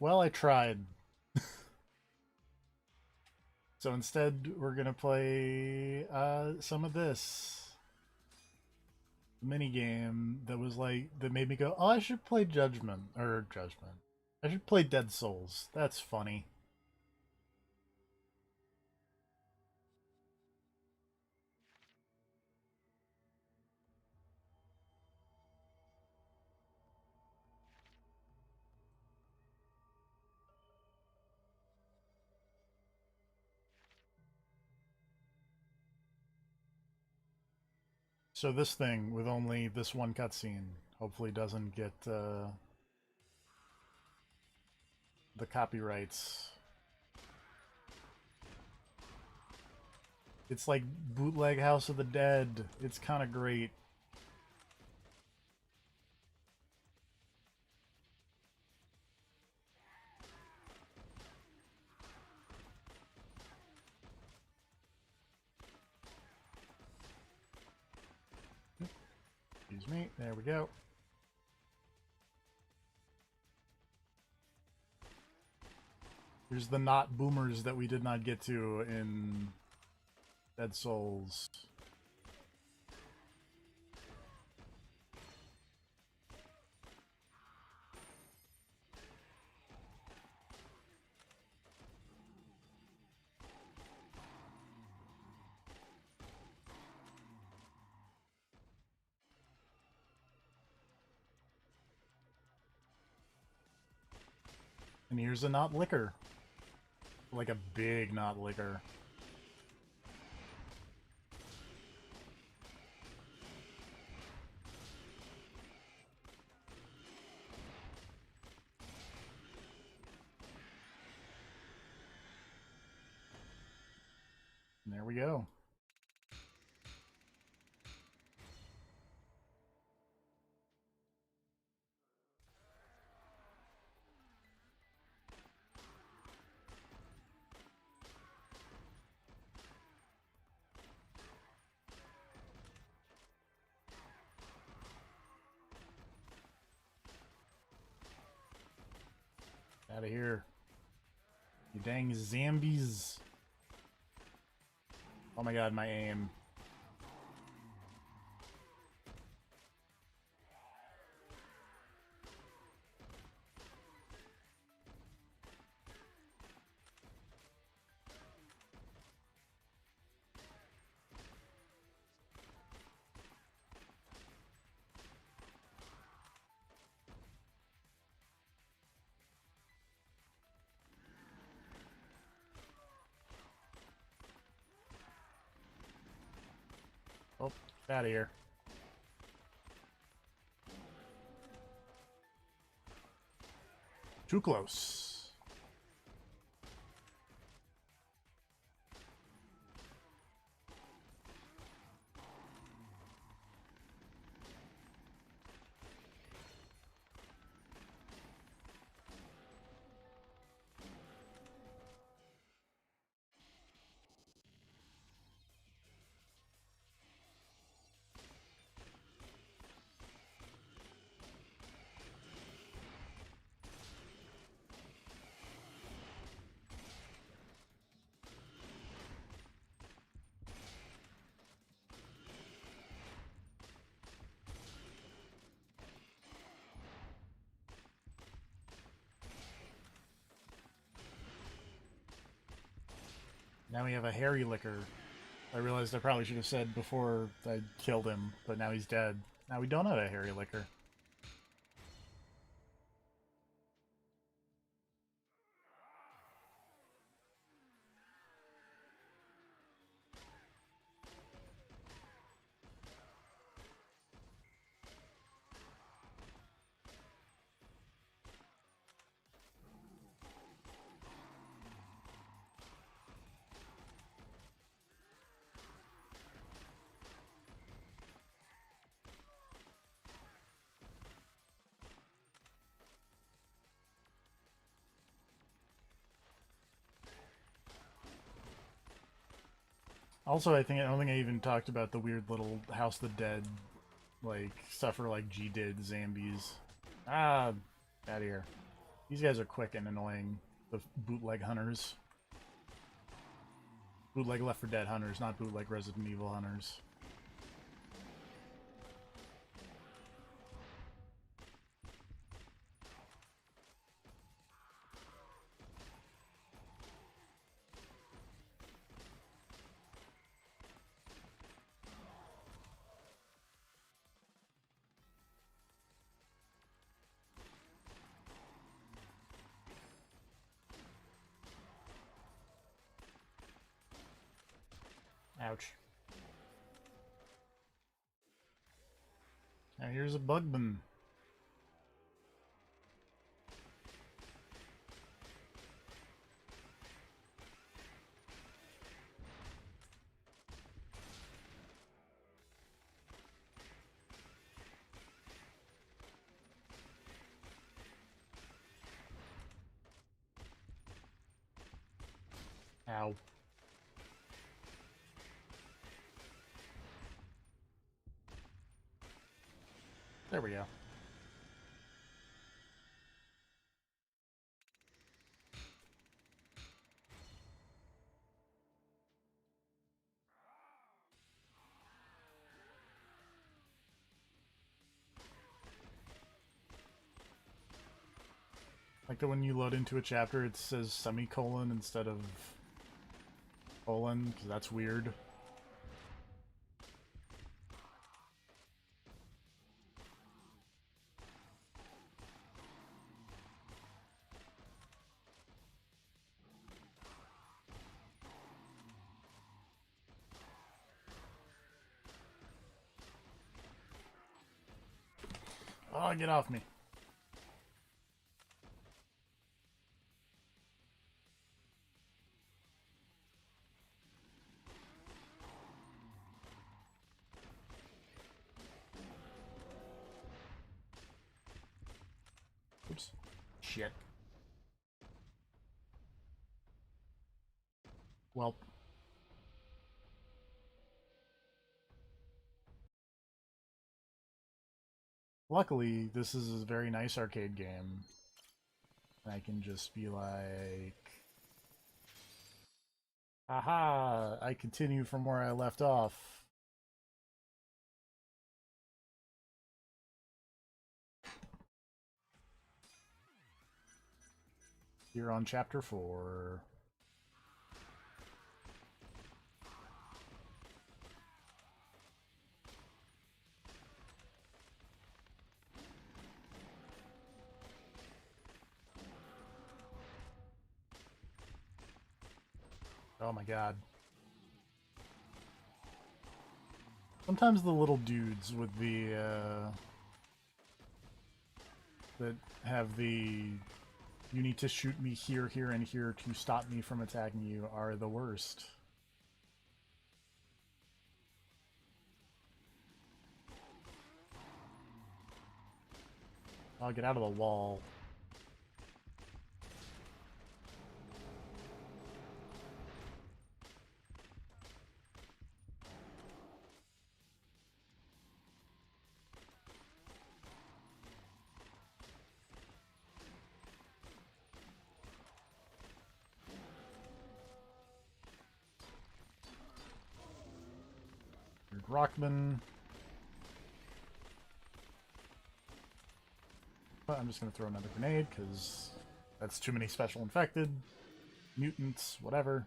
Well, I tried. So instead, we're gonna play some of this mini game that was like that made me go, "Oh, I should play Judgment. I should play Dead Souls. That's funny." So this thing with only this one cutscene hopefully doesn't get the copyrights. It's like bootleg House of the Dead. It's kind of great. Excuse me. There we go. Here's the not boomers that we did not get to in Dead Souls. And here's a not liquor. Like a big not liquor. And there we go. Out of here. You dang zombies. Oh my god, my aim. Oh, get out of here. Too close. Now we have a hairy liquor. I realized I probably should have said before I killed him, but now he's dead. Now we don't have a hairy liquor. Also, I don't think I even talked about the weird little House of the Dead, like, suffer like G did zombies. Ah, out of here. These guys are quick and annoying. The bootleg hunters. Bootleg Left 4 Dead hunters, not bootleg Resident Evil hunters. Ouch. Now here's a bugman. Ow. There we go. Like that when you load into a chapter, it says semicolon instead of colon, because that's weird. Oh, get off me. Oops. Shit. Well. Luckily, this is a very nice arcade game. I can just be like... Aha! I continue from where I left off. Here on Chapter 4. Oh my god. Sometimes the little dudes with the, that have the... You need to shoot me here, here, and here to stop me from attacking you are the worst. I'll get out of the wall. Rockman. But I'm just going to throw another grenade, because that's too many special infected. Mutants, whatever.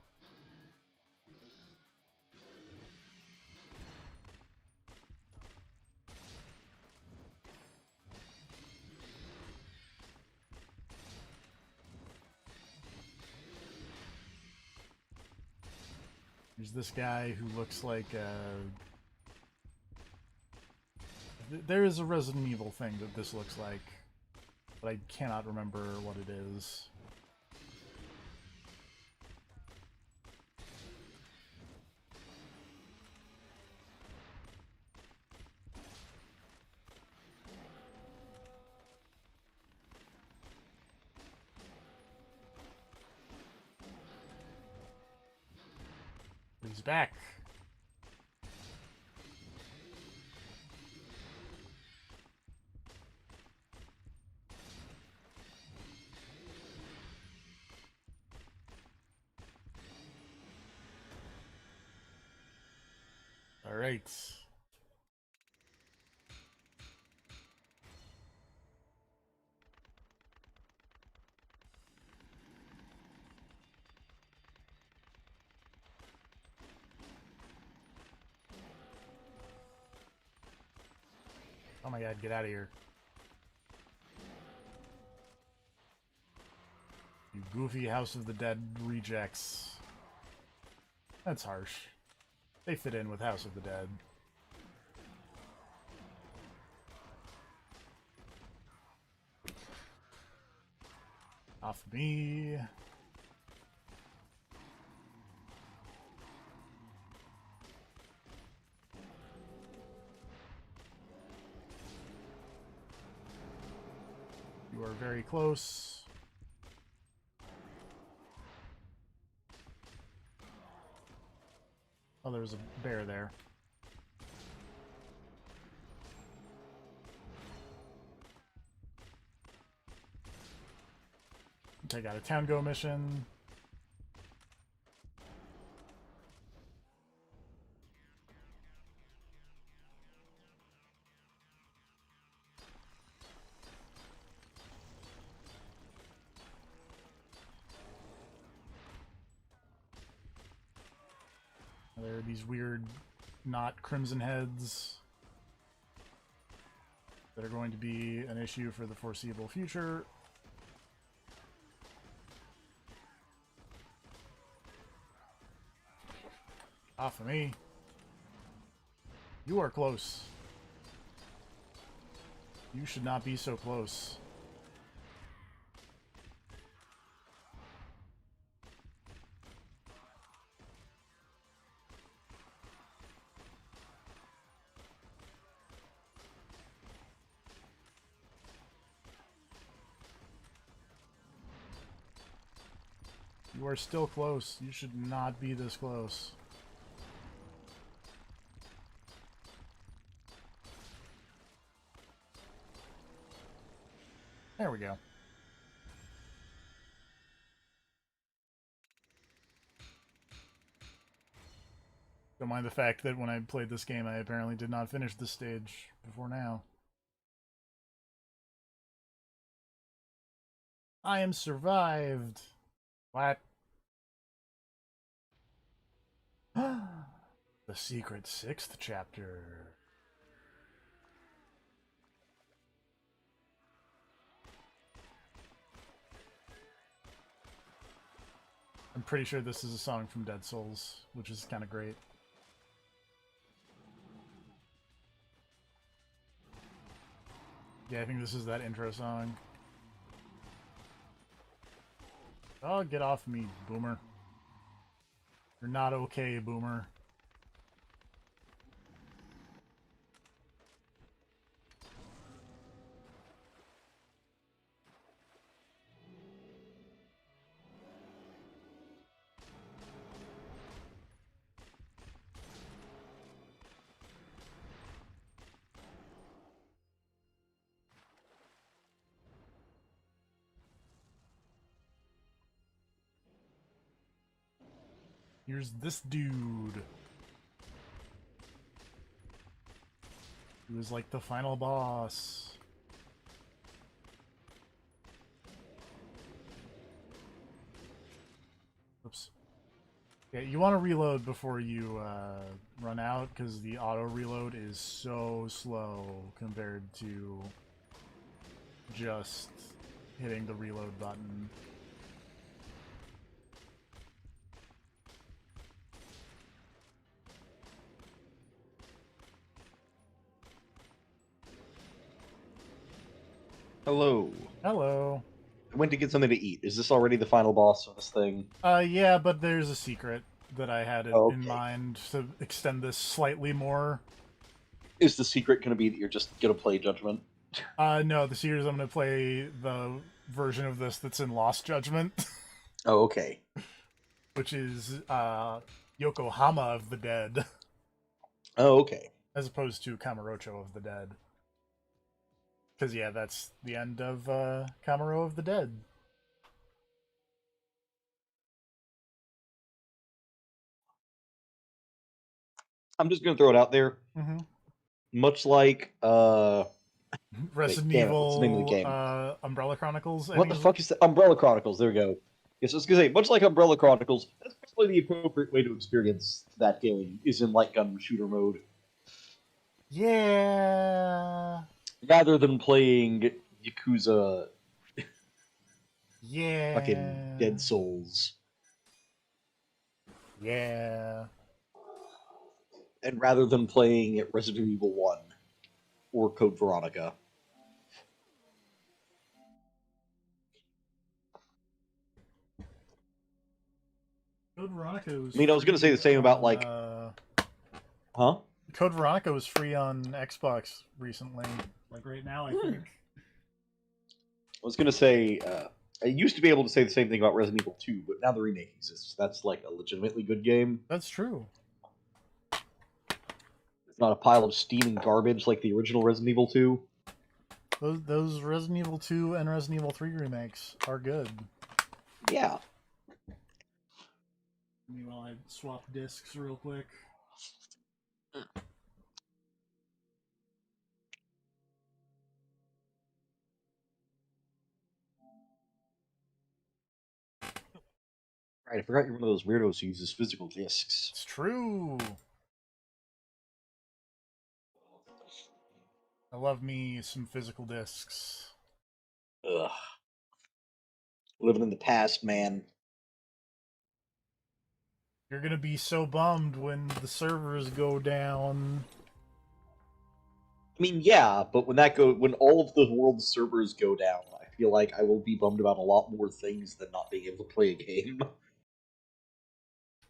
There's this guy who looks like there is a Resident Evil thing that this looks like, but I cannot remember what it is. He's back. Alright. Oh my god, get out of here. You goofy House of the Dead rejects. That's harsh. They fit in with House of the Dead. Off me. You are very close. Oh, there was a bear there. Take out a town go mission. There are these weird, not crimson heads that are going to be an issue for the foreseeable future. Off of me. You are close. You should not be so close. You are still close. You should not be this close. There we go. Don't mind the fact that when I played this game, I apparently did not finish this stage before now. I am survived. What? The secret 6th chapter. I'm pretty sure this is a song from Dead Souls, which is kind of great. Yeah, I think this is that intro song. Oh, get off me, Boomer. You're not okay, Boomer. Here's this dude. He was like the final boss. Oops. Yeah, you want to reload before you run out, because the auto reload is so slow compared to just hitting the reload button. Hello. Hello. I went to get something to eat. Is this already the final boss of this thing? Yeah, but there's a secret that I had Oh, in okay. mind to extend this slightly more. Is the secret going to be that you're just going to play Judgment? No, the series I'm going to play the version of this that's in Lost Judgment, Oh, okay. which is Yokohama of the Dead, Oh, okay. as opposed to Kamurocho of the Dead. Because, yeah, that's the end of Kamuro of the Dead. I'm just gonna throw it out there. Mm-hmm. Much like wait, Resident damn it, what's the name of the Evil, game? Umbrella Chronicles, I What think the is. fuck is that? Umbrella Chronicles. There we go. Yes, I was gonna say, much like Umbrella Chronicles, that's probably the appropriate way to experience that game is in light gun shooter mode, Yeah. rather than playing Yakuza, fucking Yeah. Dead Souls, Yeah. and rather than playing Resident Evil One or Code Veronica. Code Veronica was I mean, I was gonna say free the same about on like, huh? Code Veronica was free on Xbox recently. Like right now, I think. I was gonna say, I used to be able to say the same thing about Resident Evil 2, but now the remake exists. That's like a legitimately good game. That's true. It's not a pile of steaming garbage like the original Resident Evil 2. Those Resident Evil 2 and Resident Evil 3 remakes are good. Yeah. Meanwhile, I swap discs real quick. Right, I forgot you're one of those weirdos who uses physical discs. It's true. I love me some physical discs. Ugh. Living in the past, man. You're gonna be so bummed when the servers go down. I mean, yeah, but when all of the world's servers go down, I feel like I will be bummed about a lot more things than not being able to play a game.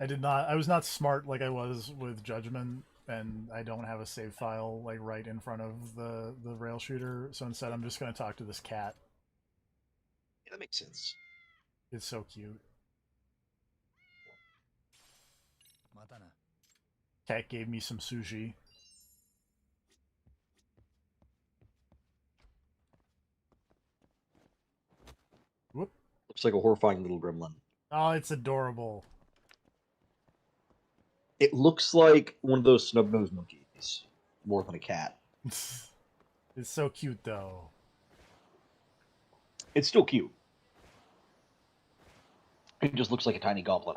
I was not smart like I was with Judgment, and I don't have a save file like right in front of the rail shooter, so instead I'm just gonna talk to this cat. Yeah, that makes sense. It's so cute. Cat gave me some sushi. Whoop. Looks like a horrifying little gremlin. Oh, it's adorable. It looks like one of those snub-nosed monkeys, more than a cat. It's so cute though. It's still cute. It just looks like a tiny goblin.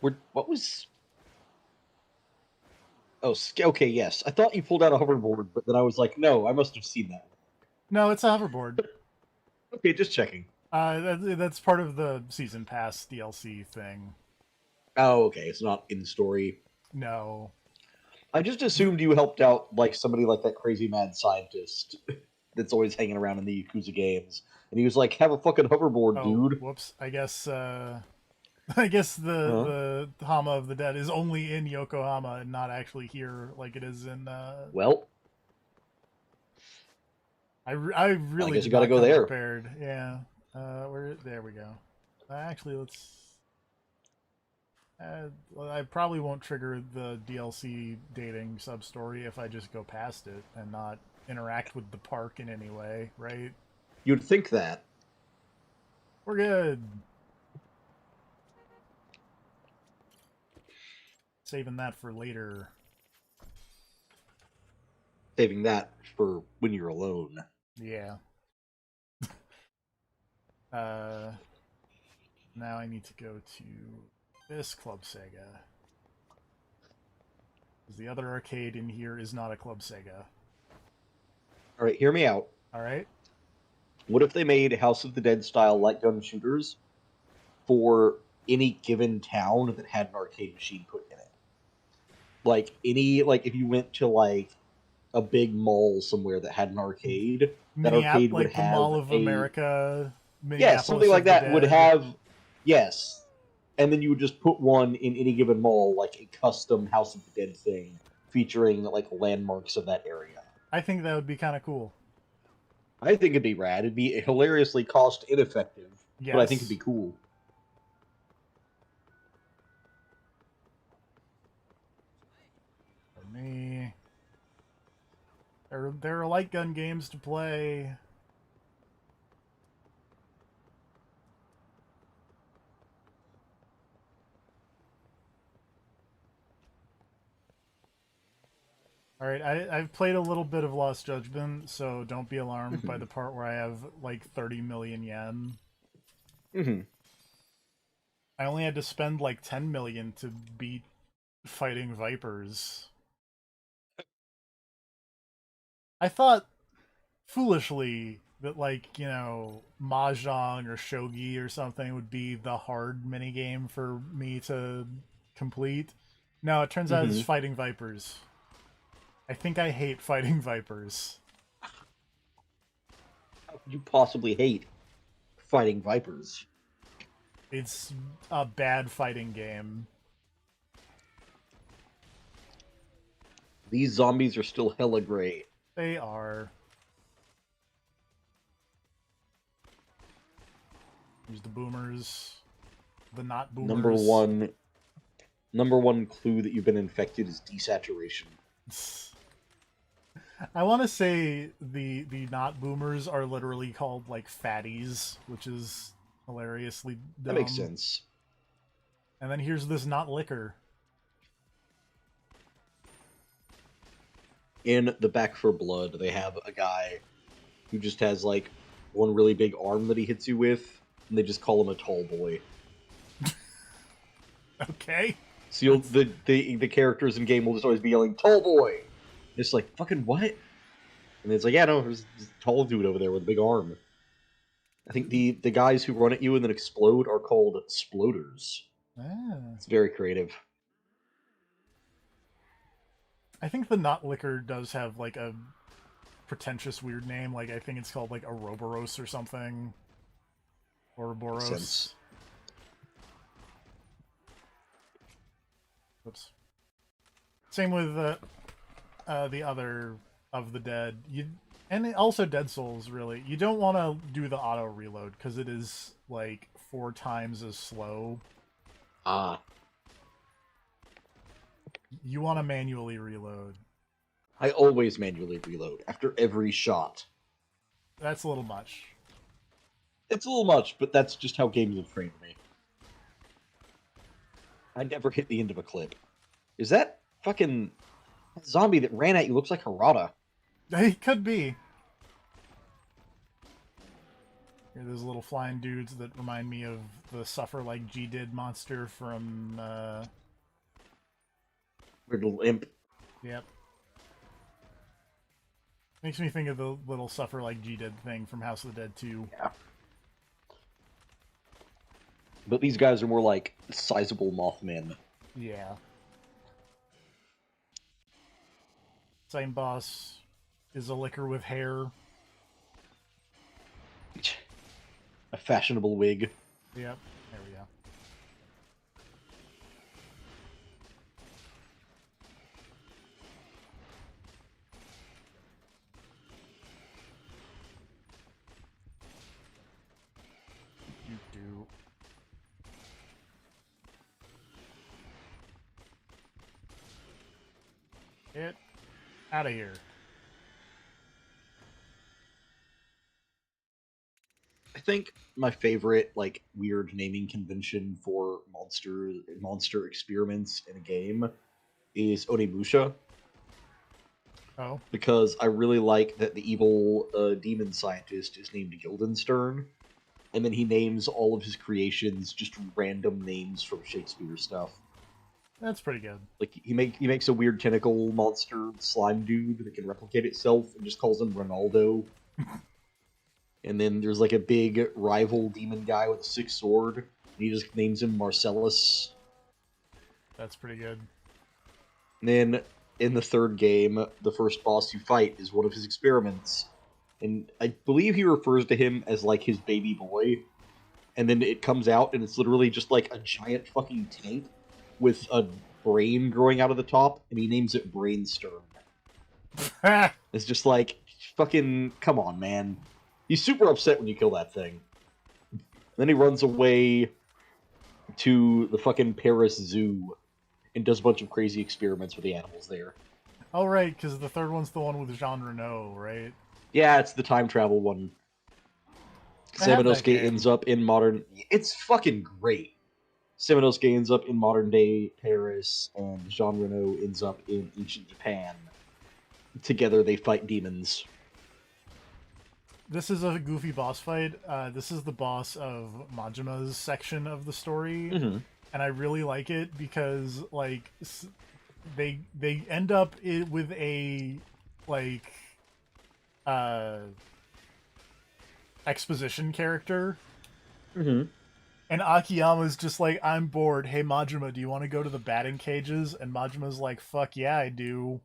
What was? Oh, okay, yes. I thought you pulled out a hoverboard, but then I was like, no, I must have seen that. No, it's a hoverboard. Okay, just checking. That's part of the season pass DLC thing. Oh, okay, it's not in story. No. I just assumed you helped out like somebody like that crazy mad scientist that's always hanging around in the Yakuza games, and he was like, "Have a fucking hoverboard, Oh, dude." whoops. I guess Huh? the Hama of the Dead is only in Yokohama and not actually here like it is in. Well, I I really guess you did got to not go come there. prepared. Yeah. There we go. Actually, let's. Well, I probably won't trigger the DLC dating sub story if I just go past it and not interact with the park in any way, right? You'd think that. We're good. Saving that for later. Saving that for when you're alone. Yeah. Uh, Now I need to go to this Club Sega. Because the other arcade in here is not a Club Sega. All right, hear me out. Alright? What if they made House of the Dead style light gun shooters for any given town that had an arcade machine put in it? Like if you went to like a big mall somewhere that had an arcade, that arcade would Like the have Mall of a America, yes, something Minneapolis like of the that would Dead. have yes, and then you would just put one in any given mall, like a custom House of the Dead thing featuring like landmarks of that area. I think that would be kind of cool. I think it'd be rad. It'd be hilariously cost ineffective, but I think it'd be Yes. cool. For me. There are light gun games to play. Alright, I've played a little bit of Lost Judgment, so don't be alarmed by Hmm. the part where I have like 30 million yen. Hmm. I only had to spend like 10 million to beat fighting vipers. I thought foolishly that like, Mahjong or Shogi or something would be the hard minigame for me to complete. No, it turns out it's Hmm. fighting vipers. I think I hate fighting vipers. How could you possibly hate fighting vipers? It's a bad fighting game. These zombies are still hella great. They are. There's the boomers, the not Number boomers. one, number one clue that you've been infected is desaturation. I want to say the not boomers are literally called like fatties, which is hilariously That makes dumb. sense. And then here's this not liquor. In the Back for Blood, they have a guy who just has like one really big arm that he hits you with, and they just call him a tall boy. Okay, So that's the characters in game will just always be yelling "tall boy." It's like fucking what? And it's like, yeah, no, there's this tall dude over there with a big arm. I think the guys who run at you and then explode are called sploders. ah. It's very creative. I think the not liquor does have like a pretentious weird name. Like I think it's called like Ouroboros or something. Makes sense. Ouroboros. Oops. Same with the other of the Dead. And also Dead Souls. Really, you don't want to do the auto reload because it is like 4 times as slow. Ah, You want to manually reload. I always manually reload after every shot. That's a little much. It's a little much, but that's just how games have trained me. I never hit the end of a clip. Is that fucking zombie that ran at you looks like Harada? It could be. Here, those little flying dudes that remind me of the Suffer Like G Did monster from. Weird little imp. Yep. Makes me think of the little Suffer Like G Did thing from House of the Dead 2. Yeah. But these guys are more like sizable Mothmen. Yeah. Same boss is a liquor with hair. A fashionable wig. Yep. There we go. Do. Get out of here. I think my favorite like weird naming convention for monster experiments in a game is Onimusha, Oh. because I really like that the evil demon scientist is named Guildenstern, and then he names all of his creations just random names from Shakespeare stuff. That's pretty good. Like he makes a weird tentacle monster slime dude that can replicate itself and just calls him Ronaldo. And then there's like a big rival demon guy with a sick sword, and he just names him Marcellus. That's pretty good. And then in the third game, the first boss you fight is one of his experiments, and I believe he refers to him as like his baby boy. And then it comes out, and it's literally just like a giant fucking tank with a brain growing out of the top, and he names it Brainstorm. It's just like, fucking, come on, man. He's super upset when you kill that thing. Then he runs away to the fucking Paris Zoo and does a bunch of crazy experiments with the animals there. Oh, right, because the third one's the one with Jean Reno, right? Yeah, it's the time travel one. I have that Samanosuke game. ends up in modern. It's fucking great. Samanosuke ends up in modern day Paris, and Jean Reno ends up in ancient Japan. together they fight demons. This is a goofy boss fight. This is the boss of Majima's section of the story, Mm-hmm. and I really like it because like they end up with a like uh exposition character, Mm-hmm. and Akiyama's just like, I'm bored. Hey Majima, do you want to go to the batting cages? And Majima's like, fuck yeah, I do.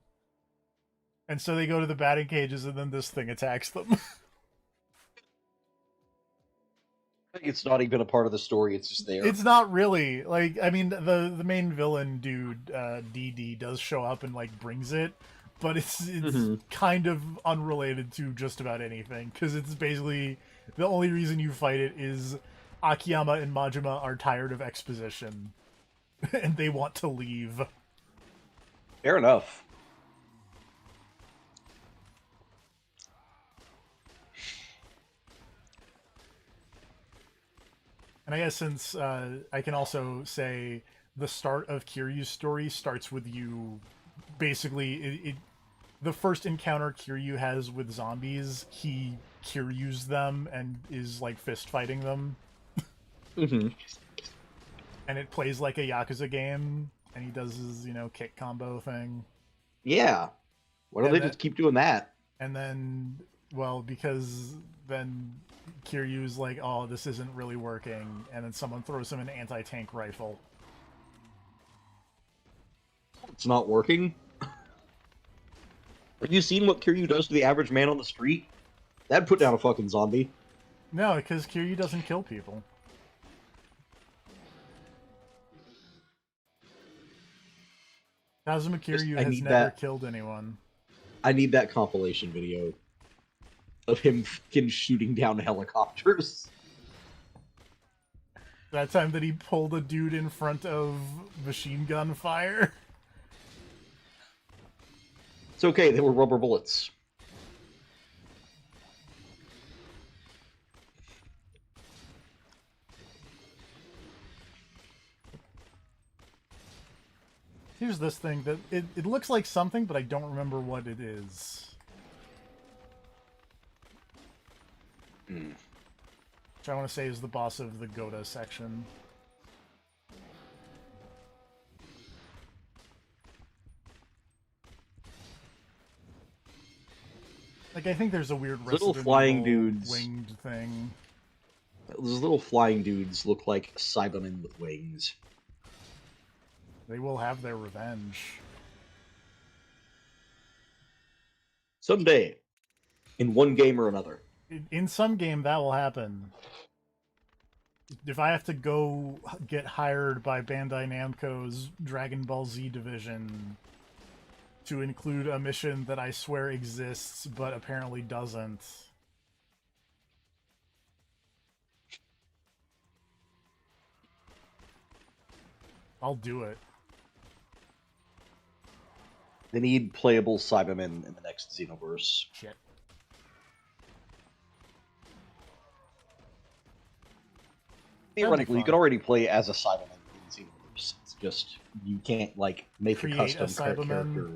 And so they go to the batting cages, and then this thing attacks them. It's not even a part of the story, it's just there. It's not really like, I mean, the main villain dude, DD, does show up and like brings it, but it's Mm-hmm. kind of unrelated to just about anything because it's basically the only reason you fight it is Akiyama and Majima are tired of exposition and they want to leave. Fair enough. And I guess since I can also say the start of Kiryu's story starts with you basically the first encounter Kiryu has with zombies, he Kiryu's them and is like fist fighting them, Mm-hmm. and it plays like a Yakuza game, and he does his kick combo thing, Yeah. Why don't and they then just keep doing that? well, because then Kiryu's like, oh, this isn't really working, and then someone throws him an anti-tank rifle. It's not working. Have you seen what Kiryu does to the average man on the street? That'd put down a fucking zombie. No, because Kiryu doesn't kill people. Kazuma Kiryu I has need never that. killed anyone. I need that compilation video of him fucking shooting down helicopters. That time that he pulled a dude in front of machine gun fire. It's okay, they were rubber bullets. Here's this thing that it looks like something, but I don't remember what it is. Which I want to say is the boss of the Goda section. Like, I think there's a weird Little Resident flying Evil dudes. winged thing. Those little flying dudes look like Cybermen with wings. They will have their revenge. Someday. In one game or another. In some game, that will happen. If I have to go get hired by Bandai Namco's Dragon Ball Z division to include a mission that I swear exists but apparently doesn't, I'll do it. They need playable Cybermen in the next Xenoverse. Shit. Theoretically, you fun. could already play as a Cyberman in Xenoverse. It's just you can't like make Create a custom a Cyberman? character.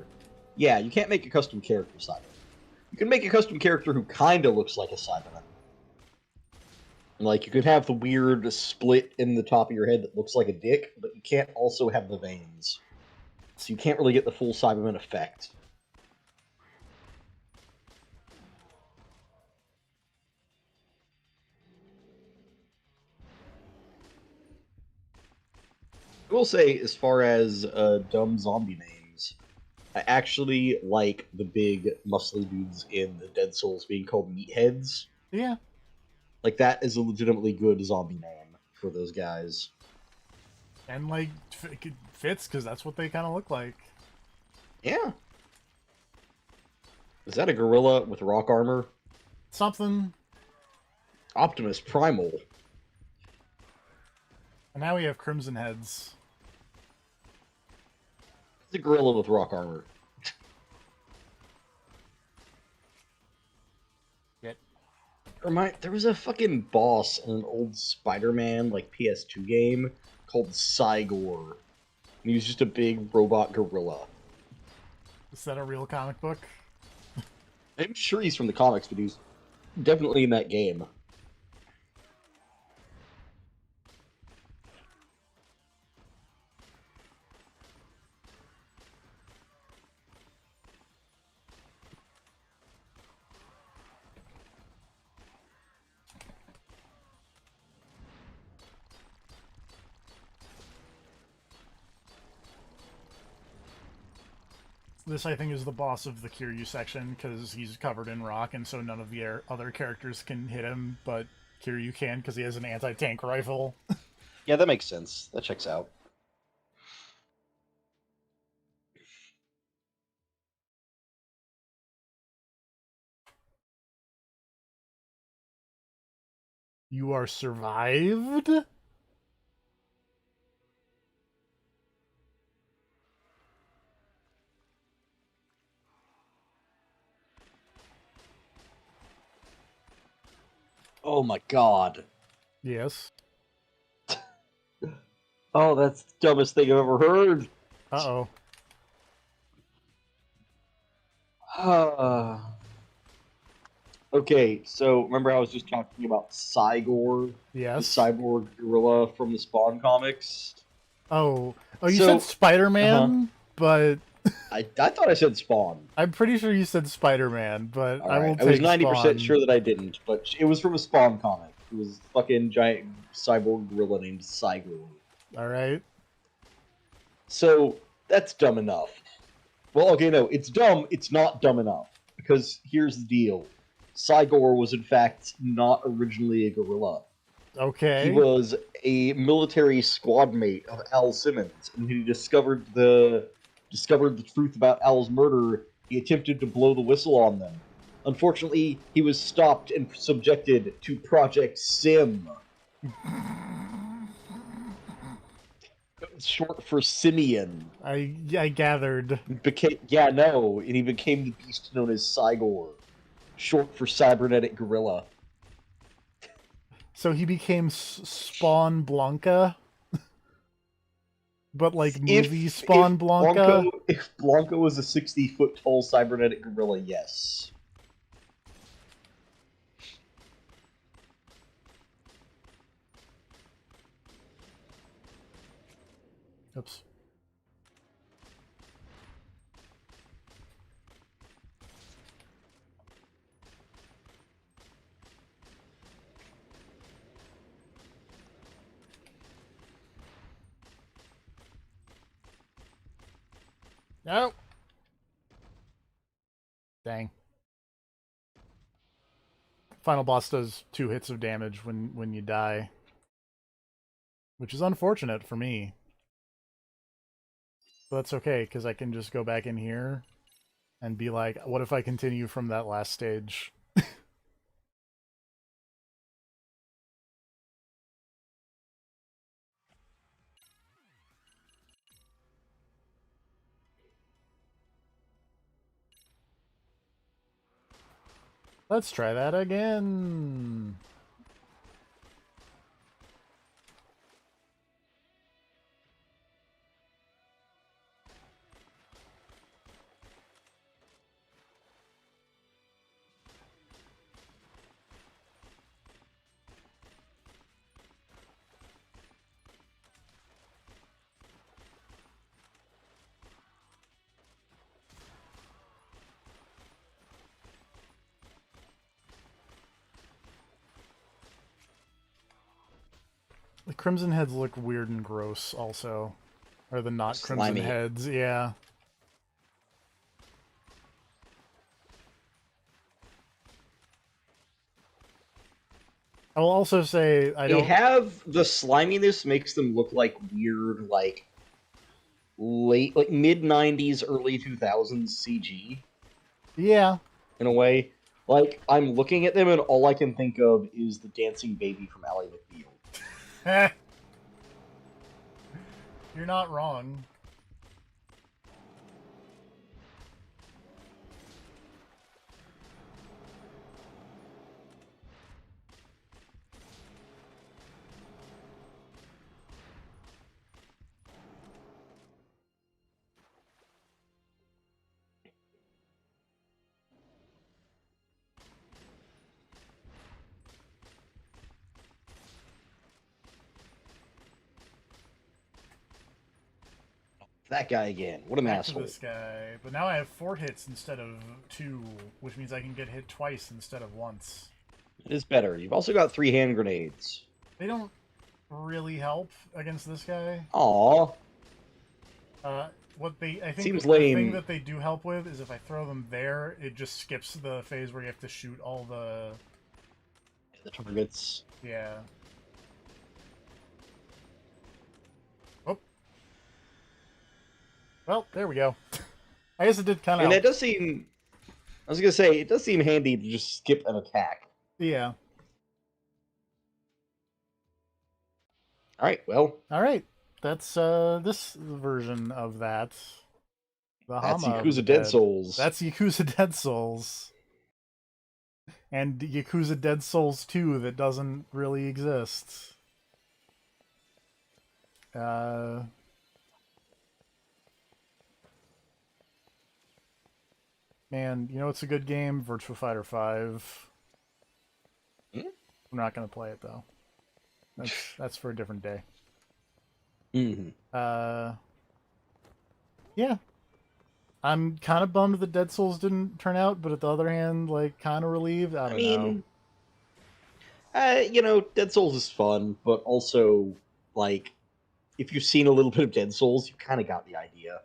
Yeah, you can't make a custom character Cyberman. You can make a custom character who kind of looks like a Cyberman. Like you could have the weird split in the top of your head that looks like a dick, but you can't also have the veins. So you can't really get the full Cyberman effect. I will say, as far as dumb zombie names, I actually like the big muscly dudes in the Dead Souls being called meatheads. Yeah. Like that is a legitimately good zombie name for those guys. And, like, it fits because that's what they kind of look like. Yeah. Is that a gorilla with rock armor? Something. Optimus Primal. And now we have Crimson Heads. It's a gorilla with rock armor. There was a fucking boss in an old Spider-Man like PS2 game called Cygor. And he was just a big robot gorilla. Is that a real comic book? I'm sure he's from the comics, but he's definitely in that game. This, I think, is the boss of the Kiryu section because he's covered in rock, and so none of the other characters can hit him, but Kiryu can because he has an anti-tank rifle. Yeah, that makes sense. That checks out. You are survived? Oh my god. Yes. Oh, that's the dumbest thing I've ever heard. Uh-oh. Okay, so remember I was just talking about Cygor, the Yes. cyborg gorilla from the Spawn comics? Oh. Oh, you said So, uh-huh. Spider-Man, but I thought I said Spawn. I'm pretty sure you said Spider-Man, but I will Alright, I was take 90% Spawn. sure that I didn't, but it was from a Spawn comic. It was a fucking giant cyborg gorilla named Cygor. Alright. So, that's dumb enough. Well, okay, no, it's dumb, it's not dumb enough. Because here's the deal. Cygor was in fact not originally a gorilla. He Okay. was a military squad mate of Al Simmons, and when he discovered the truth about Al's murder, he attempted to blow the whistle on them. Unfortunately, he was stopped and subjected to Project Sim, short for Simeon. I gathered. And he became the beast known as Cygor, short for Cybernetic Gorilla. So he became Spawn Blanca, but like movie If Spawn Blanca. Blanco was a 60-foot tall cybernetic gorilla, yes. Oops. No. Dang. Final boss does 2 hits of damage when you die, which is unfortunate for me. But that's okay because I can just go back in here and be like, what if I continue from that last stage? Let's try that again. The Crimson Heads look weird and gross also. Or the not Crimson Slimy. Heads, yeah. I will also say I They don't. have the sliminess makes them look like weird, like mid '90s, early 2000s CG Yeah. in a way. Like I'm looking at them and all I can think of is the dancing baby from Ally McBeal. You're not wrong. That guy again. What an Back to asshole. this guy. But now I have 4 hits instead of 2, which means I can get hit twice instead of once. It is better. You've also got 3 hand grenades. They don't really help against this guy. Aw. I think Seems the lame. thing that they do help with is if I throw them there, it just skips the phase where you have to shoot all the... The targets. Yeah. Oh. Well, there we go. I guess it did kind of And help. that does seem... I was going to say, it does seem handy to just skip an attack. Yeah. Alright, well... Alright. That's this version of that. The That's Hama of Yakuza the Dead Souls. That's Yakuza Dead Souls. And Yakuza Dead Souls 2 that doesn't really exist. Man, you know it's a good game? Virtua Fighter 5. Hmm? I'm not going to play it, though. That's for a different day. Mm-hmm. Yeah. I'm kind of bummed that Dead Souls didn't turn out, but at the other hand, like, kind of relieved. I don't know. You know, Dead Souls is fun, but also, like, if you've seen a little bit of Dead Souls, you kind of got the idea.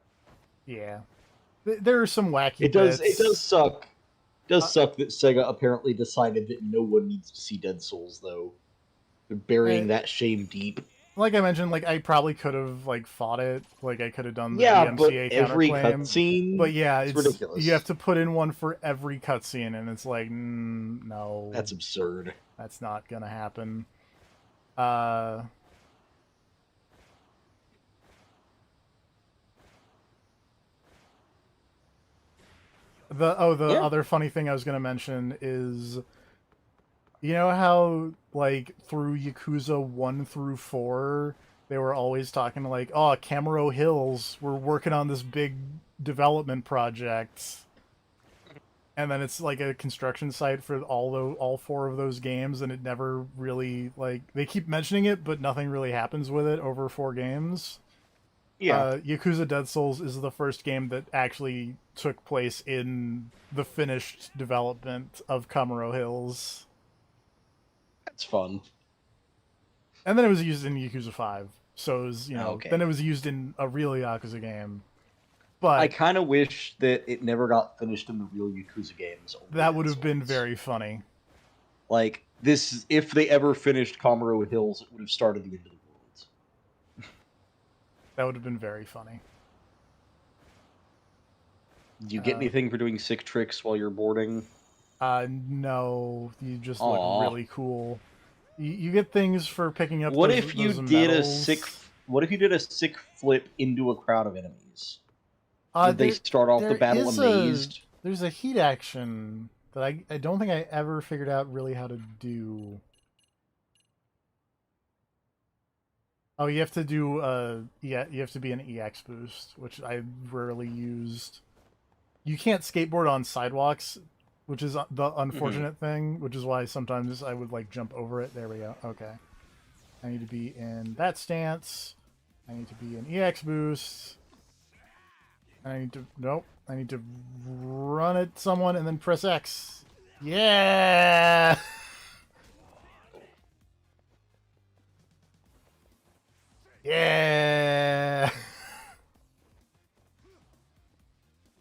Yeah. There are some wacky It does. bits. It does suck. It does suck that Sega apparently decided that no one needs to see Dead Souls, though. They're burying that shame deep. Like I mentioned, like I probably could have like fought it. Like I could have done the Yeah, but DMCA every counterclaim. cutscene. But yeah, it's ridiculous. You have to put in one for every cutscene, and it's like, no, That's absurd. That's not gonna happen. The other funny thing I was gonna mention is, you know how like through Yakuza 1 through 4, they were always talking like, oh, Kamuro Hills, we're working on this big development project. And then it's like a construction site for all 4 of those games, and it never really, like, they keep mentioning it, but nothing really happens with it over 4 games. Yeah. Yakuza Dead Souls is the first game that actually took place in the finished development of Kamuro Hills. That's fun. And then it was used in Yakuza 5. So it was, Okay. Then it was used in a real Yakuza game. But I kind of wish that it never got finished in the real Yakuza games. That would have been very funny. Like, this, if they ever finished Kamuro Hills, it would have started the end of the world. That would have been very funny. Do you get anything for doing sick tricks while you're boarding? No. You just look really cool. You get things for picking up What those, if you those did medals. What if you did a sick flip into a crowd of enemies? Did they start off the battle amazed? There's a heat action that I don't think I ever figured out really how to do. Oh, you have to do you have to be an EX boost, which I rarely used. You can't skateboard on sidewalks, which is the unfortunate thing, which is why sometimes I would like jump over it. There we go. Okay. I need to be in that stance. I need to be in EX boost. I need to run at someone and then press X. Yeah! Yeah!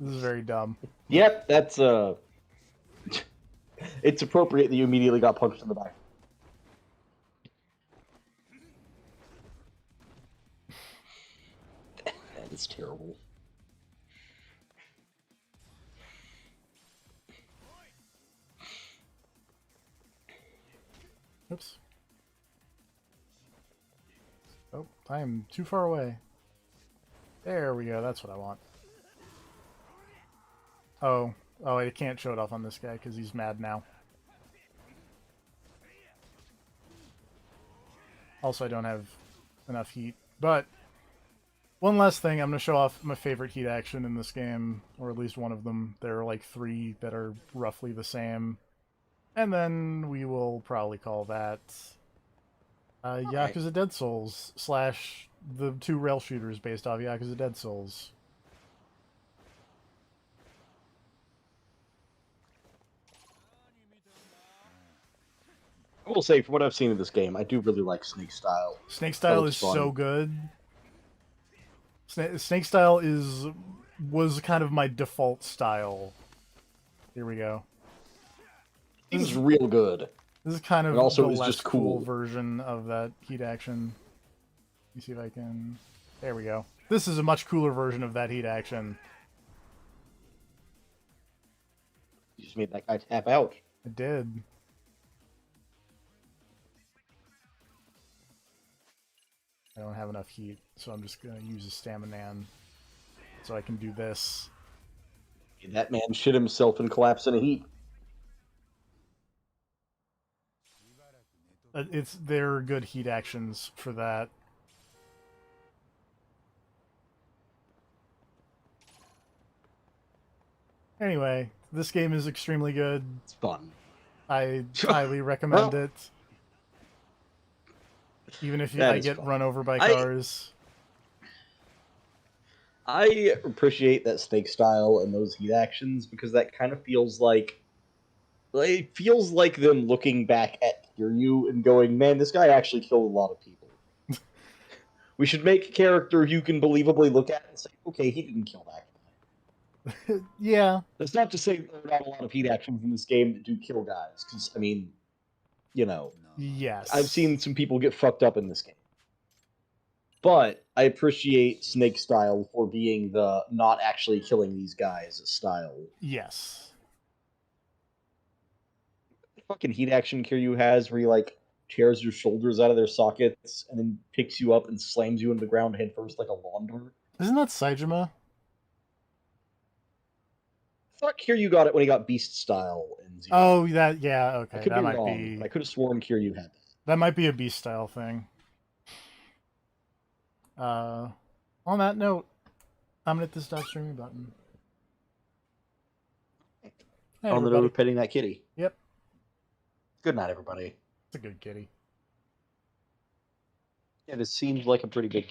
This is very dumb. Yep, that's it's appropriate that you immediately got punched in the back. That is terrible. Oops. Oh, I am too far away. There we go, that's what I want. Oh, I can't show it off on this guy because he's mad now. Also, I don't have enough heat. But, one last thing, I'm going to show off my favorite heat action in this game, or at least one of them. There are like 3 that are roughly the same. And then we will probably call that Yakuza Dead Souls / the two rail shooters based off Yakuza Dead Souls. I will say, from what I've seen of this game, I do really like Snake Style. Snake That Style looks is fun. so good. Snake Style was kind of my default style. Here we go. Seems real good. This is kind of And also the is less just cool cool. version of that heat action. Let me see if I can... There we go. This is a much cooler version of that heat action. You just made that guy tap out. I did. I don't have enough heat, so I'm just going to use a Staminan so I can do this. That man shit himself and collapsed in a heap. There are good heat actions for that. Anyway, this game is extremely good. It's fun. I highly recommend it. Even if I get fun. run over by cars. I appreciate that Snake Style and those heat actions because that kind of feels like it feels like them looking back at Kiryu and going, "Man, this guy actually killed a lot of people." We should make a character you can believably look at and say, "Okay, he didn't kill that guy." Yeah. That's not to say there are not a lot of heat actions in this game that do kill guys, because I mean, you know, Yes. I've seen some people get fucked up in this game. But I appreciate Snake Style for being the not actually killing these guys style. Yes. The fucking heat action Kiryu has where he like tears your shoulders out of their sockets and then picks you up and slams you into the ground headfirst like a lawn dart. Isn't that Saejima? I thought Kiryu got it when he got Beast Style in Zero. Oh, yeah, okay. I could that be might wrong, be. but I could have sworn Kiryu had that. That might be a Beast style thing. On that note, I'm gonna hit the stop streaming button. Hey, On the note of petting that kitty. Yep. Good night, everybody. It's a good kitty. Yeah, this seems like a pretty good kitty.